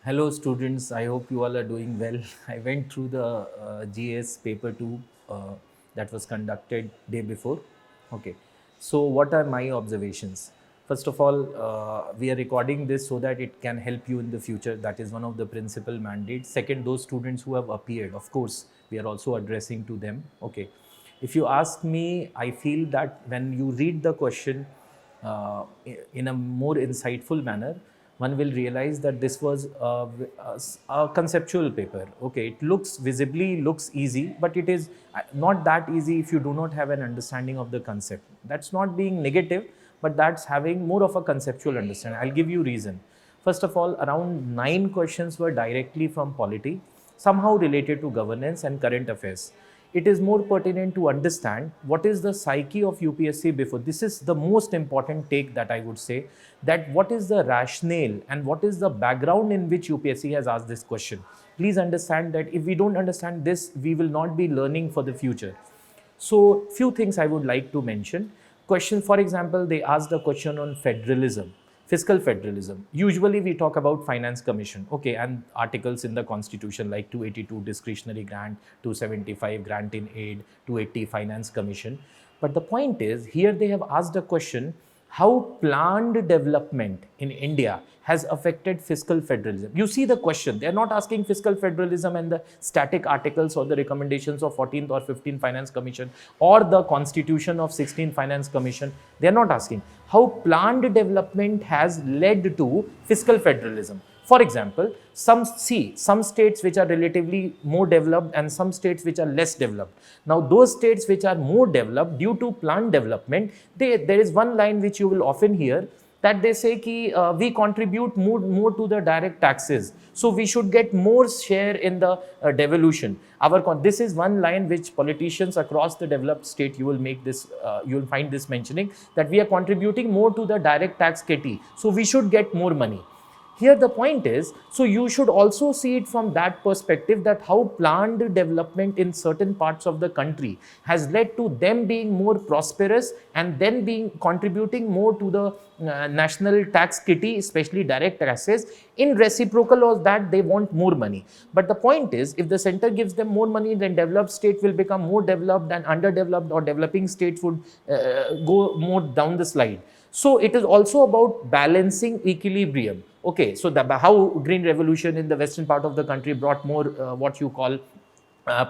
Hello students, I hope you all are doing well. I went through the GS paper 2 that was conducted day before. Okay, so what are my observations? First of all, we are recording this so that it can help you in the future. That is one of the principal mandates. Second, those students who have appeared, of course, we are also addressing to them. Okay, if you ask me, I feel that when you read the question in a more insightful manner, one will realize that this was a conceptual paper. Okay, it looks visibly looks easy, but it is not that easy if you do not have an understanding of the concept. That's not being negative, but that's having more of a conceptual understanding. I'll give you reason. First of all, around 9 questions were directly from polity, somehow related to governance and current affairs. It is more pertinent to understand what is the psyche of UPSC before. This is the most important take that I would say, that what is the rationale and what is the background in which UPSC has asked this question. Please understand that if we don't understand this, we will not be learning for the future. So few things I would like to mention. Question, for example, they asked a question on federalism, fiscal federalism. Usually we talk about finance commission, okay, and articles in the constitution like 282 discretionary grant, 275 grant in aid, 280 finance commission. But the point is, here they have asked a question, how planned development in India has affected fiscal federalism. You see the question, they are not asking fiscal federalism and the static articles or the recommendations of 14th or 15th Finance Commission or the constitution of 16th Finance Commission. They are not asking how planned development has led to fiscal federalism. For example, some states which are relatively more developed and some states which are less developed. Now, those states which are more developed due to planned development, there is one line which you will often hear, that they say ki, we contribute more to the direct taxes, so we should get more share in the devolution. This is one line which politicians across the developed state, you will find this mentioning, that we are contributing more to the direct tax kitty, so we should get more money. Here the point is, so you should also see it from that perspective, that how planned development in certain parts of the country has led to them being more prosperous and then contributing more to the national tax kitty, especially direct taxes. In reciprocal of that, they want more money. But the point is, if the center gives them more money, then developed state will become more developed and underdeveloped or developing state would go more down the slide. So it is also about balancing equilibrium. Okay, so how green revolution in the western part of the country brought more what you call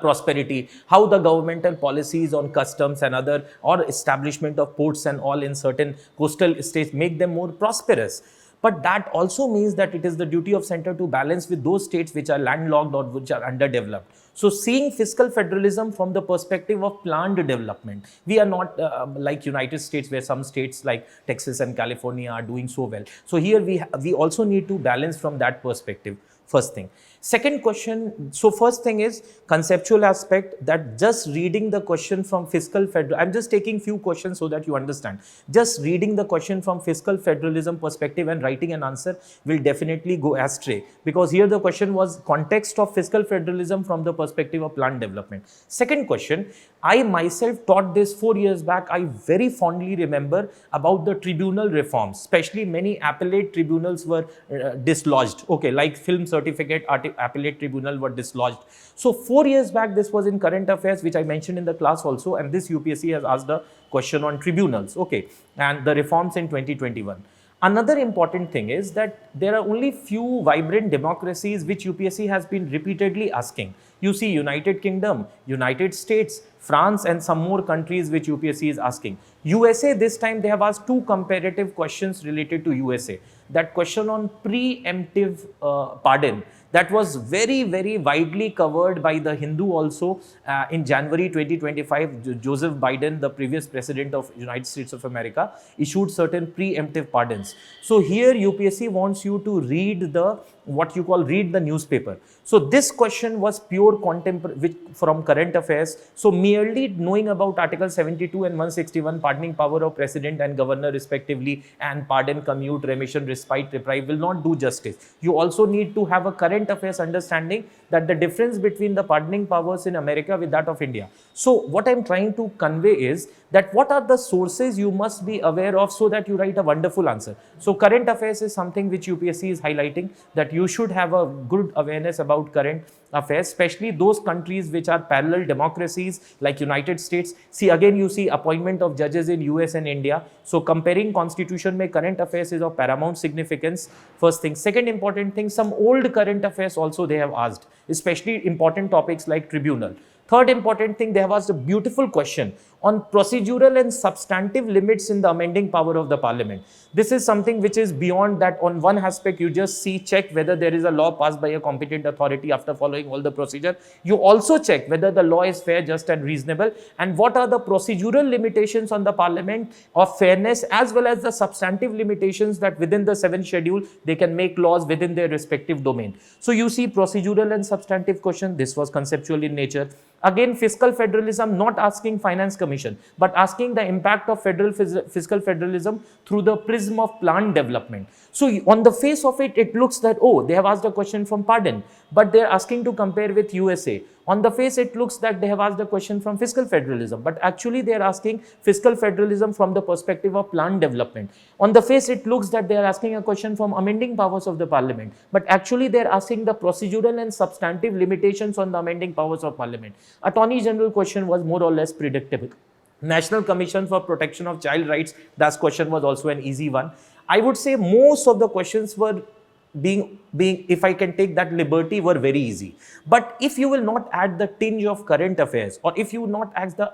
prosperity, how the governmental policies on customs and other or establishment of ports and all in certain coastal states make them more prosperous. But that also means that it is the duty of center to balance with those states which are landlocked or which are underdeveloped. So seeing fiscal federalism from the perspective of planned development, we are not like United States, where some states like Texas and California are doing so well. So here we also need to balance from that perspective. First thing. Second question, so first thing is conceptual aspect, that just reading the question from fiscal federal, I'm just taking few questions so that you understand. Just reading the question from fiscal federalism perspective and writing an answer will definitely go astray, because here the question was context of fiscal federalism from the perspective of planned development. Second question, I myself taught this 4 years back. I very fondly remember about the tribunal reforms, especially many appellate tribunals were dislodged, okay, like film certificate appellate tribunal were dislodged. So 4 years back, this was in current affairs, which I mentioned in the class also, and this UPSC has asked a question on tribunals, okay, and the reforms in 2021. Another important thing is that there are only few vibrant democracies which UPSC has been repeatedly asking. You see United Kingdom, United States, France and some more countries which UPSC is asking. USA, this time they have asked 2 comparative questions related to USA. That question on preemptive pardon, that was very, very widely covered by the Hindu also in January 2025. Joseph Biden, the previous president of United States of America, issued certain preemptive pardons. So here UPSC wants you to read the read the newspaper. So this question was pure contemporary from current affairs. So merely knowing about Article 72 and 161, pardoning power of president and governor respectively, and pardon, commute, remission, respite, reprieve will not do justice. You also need to have a current affairs understanding that the difference between the pardoning powers in America with that of India. So what I'm trying to convey is that what are the sources you must be aware of so that you write a wonderful answer. So current affairs is something which UPSC is highlighting, that you should have a good awareness about current affairs, especially those countries which are parallel democracies like United States. See, again you see appointment of judges in US and India. So comparing constitution mein current affairs is of paramount significance, first thing. Second important thing, some old current affairs also they have asked, especially important topics like tribunal. Third important thing, they have asked a beautiful question on procedural and substantive limits in the amending power of the parliament. This is something which is beyond that. On one aspect, you just see, check whether there is a law passed by a competent authority after following all the procedure. You also check whether the law is fair, just and reasonable, and what are the procedural limitations on the parliament of fairness, as well as the substantive limitations that within the 7th schedule, they can make laws within their respective domain. So you see procedural and substantive question, this was conceptual in nature. Again, fiscal federalism, not asking finance commission, but asking the impact of fiscal federalism through the prism of planned development. So on the face of it, it looks that, oh, they have asked a question from pardon, but they're asking to compare with USA. On the face, it looks that they have asked a question from fiscal federalism, but actually they are asking fiscal federalism from the perspective of planned development. On the face, it looks that they are asking a question from amending powers of the parliament, but actually they are asking the procedural and substantive limitations on the amending powers of parliament. Attorney General question was more or less predictable. National Commission for Protection of Child Rights, that question was also an easy one. I would say most of the questions were being, if I can take that liberty, were very easy. But if you will not add the tinge of current affairs, or if you will not add the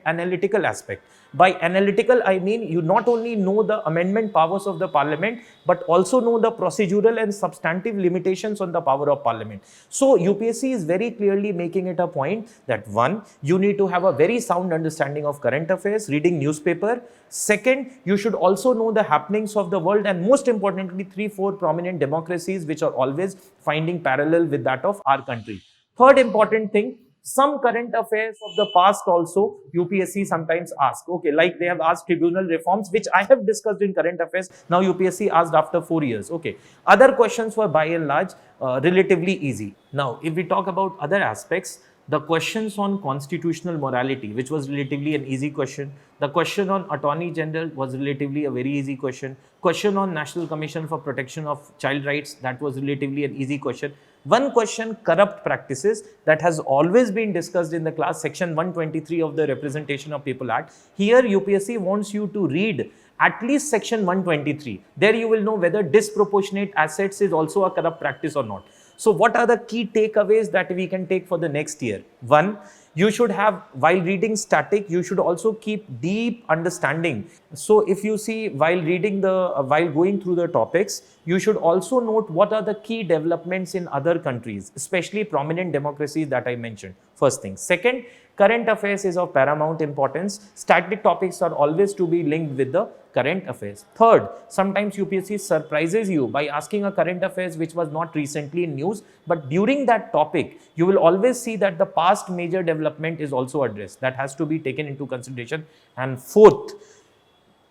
analytical aspect, by analytical I mean you not only know the amendment powers of the parliament, but also know the procedural and substantive limitations on the power of parliament. So UPSC is very clearly making it a point that, one, you need to have a very sound understanding of current affairs, reading newspaper. Second, you should also know the happenings of the world, and most importantly, 3-4 prominent democracies which are always finding parallel with that of our country. Third important thing, some current affairs of the past also UPSC sometimes ask. Okay, like they have asked tribunal reforms, which I have discussed in current affairs. Now UPSC asked after 4 years. Okay, other questions were by and large relatively easy. Now, if we talk about other aspects, the questions on constitutional morality, which was relatively an easy question. The question on Attorney General was relatively a very easy question. Question on National Commission for Protection of Child Rights, that was relatively an easy question. One question, corrupt practices, that has always been discussed in the class, section 123 of the Representation of People Act. Here UPSC wants you to read at least section 123. There you will know whether disproportionate assets is also a corrupt practice or not. So what are the key takeaways that we can take for the next year? One, you should have, while reading static, you should also keep deep understanding. So if you see, while reading while going through the topics, you should also note what are the key developments in other countries, especially prominent democracies that I mentioned. First thing. Second, current affairs is of paramount importance. Static topics are always to be linked with the current affairs. Third, sometimes UPSC surprises you by asking a current affairs which was not recently in news, but during that topic, you will always see that the past major development is also addressed. That has to be taken into consideration. And fourth,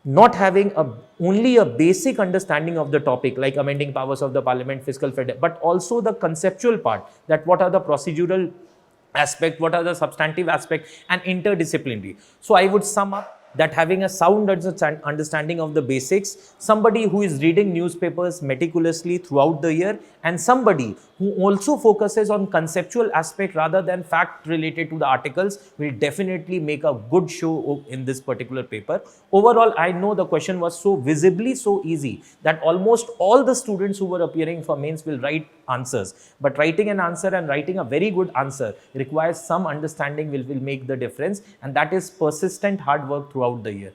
not having only a basic understanding of the topic like amending powers of the parliament, fiscal federalism, but also the conceptual part, that what are the procedural aspect, what are the substantive aspect, and interdisciplinary. So I would sum up that having a sound understanding of the basics, somebody who is reading newspapers meticulously throughout the year, and somebody who also focuses on conceptual aspect rather than fact related to the articles will definitely make a good show in this particular paper. Overall, I know the question was so visibly so easy that almost all the students who were appearing for mains will write answers. But writing an answer and writing a very good answer requires some understanding will make the difference, and that is persistent hard work throughout the year.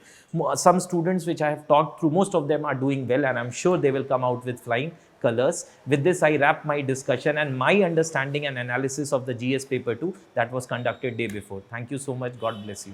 Some students which I have talked through, most of them are doing well, and I'm sure they will come out with flying colors. With this, I wrap my discussion and my understanding and analysis of the GS paper 2 that was conducted day before. Thank you so much. God bless you.